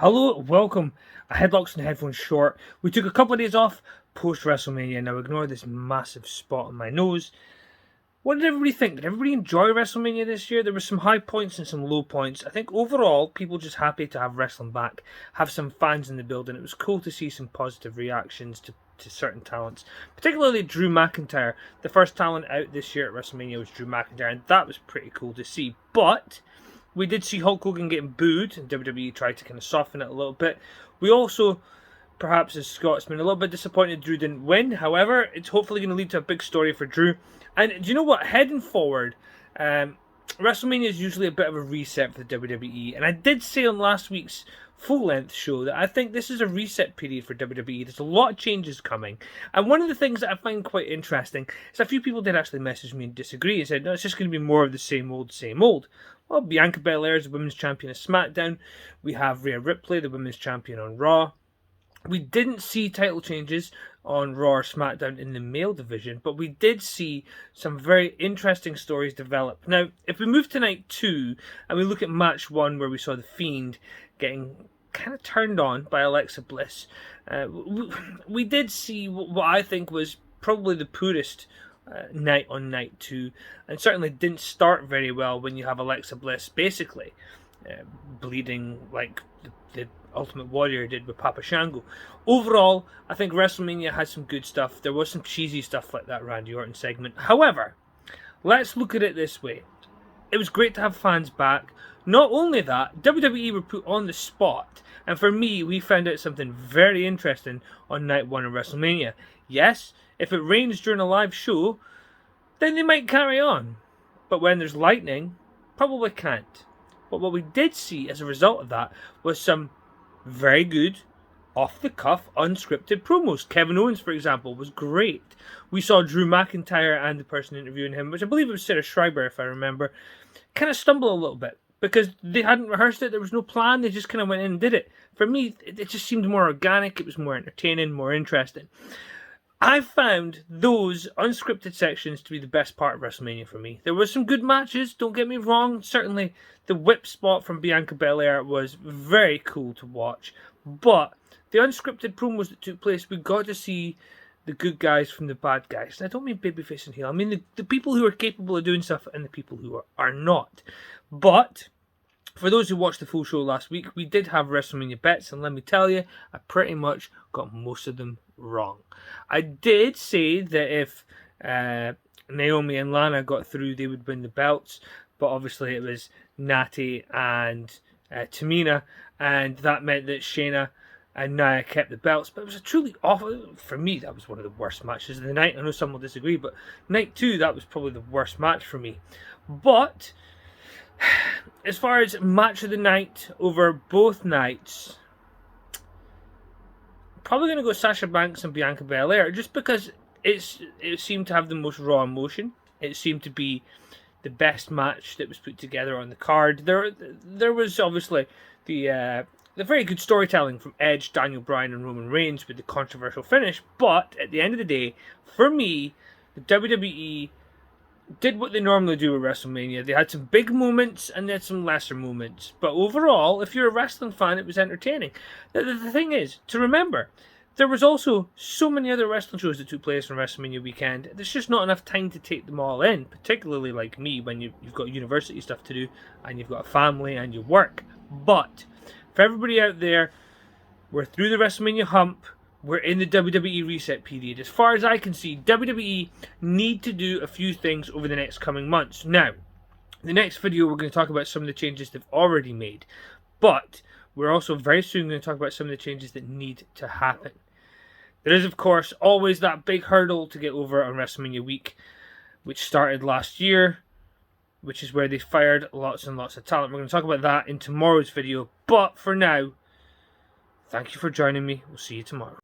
Hello, welcome. Headlocks and headphones short. We took a couple of days off post WrestleMania. Now ignore this massive spot on my nose. What did everybody think? Did everybody enjoy WrestleMania this year? There were some high points and some low points. I think overall, people just happy to have wrestling back, have some fans in the building. It was cool to see some positive reactions to certain talents, particularly Drew McIntyre. The first talent out this year at WrestleMania was Drew McIntyre, and that was pretty cool to see. But we did see Hulk Hogan getting booed, and WWE tried to kind of soften it a little bit. We also, perhaps as Scotsmen, a little bit disappointed Drew didn't win. However, it's hopefully going to lead to a big story for Drew. And do you know what? Heading forward, WrestleMania is usually a bit of a reset for the WWE. And I did say on last week's full-length show that I think this is a reset period for WWE. There's a lot of changes coming. And one of the things that I find quite interesting is a few people did actually message me and disagree and said, no, it's just going to be more of the same old, same old. Well, Bianca Belair is the women's champion of SmackDown. We have Rhea Ripley, the women's champion on Raw. We didn't see title changes on Raw or SmackDown in the male division, but we did see some very interesting stories develop. Now, if we move to night 2 and we look at match 1 where we saw The Fiend getting kind of turned on by Alexa Bliss, we did see what I think was probably the poorest night on night 2, and certainly didn't start very well when you have Alexa Bliss basically bleeding like the Ultimate Warrior did with Papa Shango. Overall, I think WrestleMania had some good stuff. There was some cheesy stuff like that Randy Orton segment. However, let's look at it this way. It was great to have fans back. Not only that, WWE were put on the spot. And for me, we found out something very interesting on night 1 of WrestleMania. Yes, if it rains during a live show, then they might carry on. But when there's lightning, probably can't. But what we did see as a result of that was some very good, off-the-cuff, unscripted promos. Kevin Owens, for example, was great. We saw Drew McIntyre and the person interviewing him, which I believe it was Sarah Schreiber, if I remember, kind of stumble a little bit because they hadn't rehearsed it. There was no plan. They just kind of went in and did it. For me, it just seemed more organic. It was more entertaining, more interesting. I found those unscripted sections to be the best part of WrestleMania for me. There were some good matches, don't get me wrong. Certainly the whip spot from Bianca Belair was very cool to watch. But the unscripted promos that took place, we got to see the good guys from the bad guys. And I don't mean babyface and heel. I mean the people who are capable of doing stuff and the people who are not. But for those who watched the full show last week, we did have WrestleMania bets, and let me tell you, I pretty much got most of them wrong. I did say that if Naomi and Lana got through, they would win the belts, but obviously it was Natty and Tamina, and that meant that Shayna and Nia kept the belts. But it was a truly awful, for me, that was one of the worst matches of the night. I know some will disagree, but night 2, that was probably the worst match for me. But as far as match of the night over both nights, probably going to go Sasha Banks and Bianca Belair, just because it seemed to have the most raw emotion. It seemed to be the best match that was put together on the card. There was obviously the very good storytelling from Edge, Daniel Bryan, and Roman Reigns with the controversial finish. But at the end of the day, for me, the WWE did what they normally do with WrestleMania. They had some big moments and they had some lesser moments. But overall, if you're a wrestling fan, it was entertaining. The thing is, to remember, there was also so many other wrestling shows that took place on WrestleMania weekend. There's just not enough time to take them all in, particularly like me when you've got university stuff to do and you've got a family and you work. But for everybody out there, we're through the WrestleMania hump. We're in the WWE reset period. As far as I can see, WWE need to do a few things over the next coming months. Now, the next video we're going to talk about some of the changes they've already made. But we're also very soon going to talk about some of the changes that need to happen. There is, of course, always that big hurdle to get over on WrestleMania week, which started last year, which is where they fired lots and lots of talent. We're going to talk about that in tomorrow's video. But for now, thank you for joining me. We'll see you tomorrow.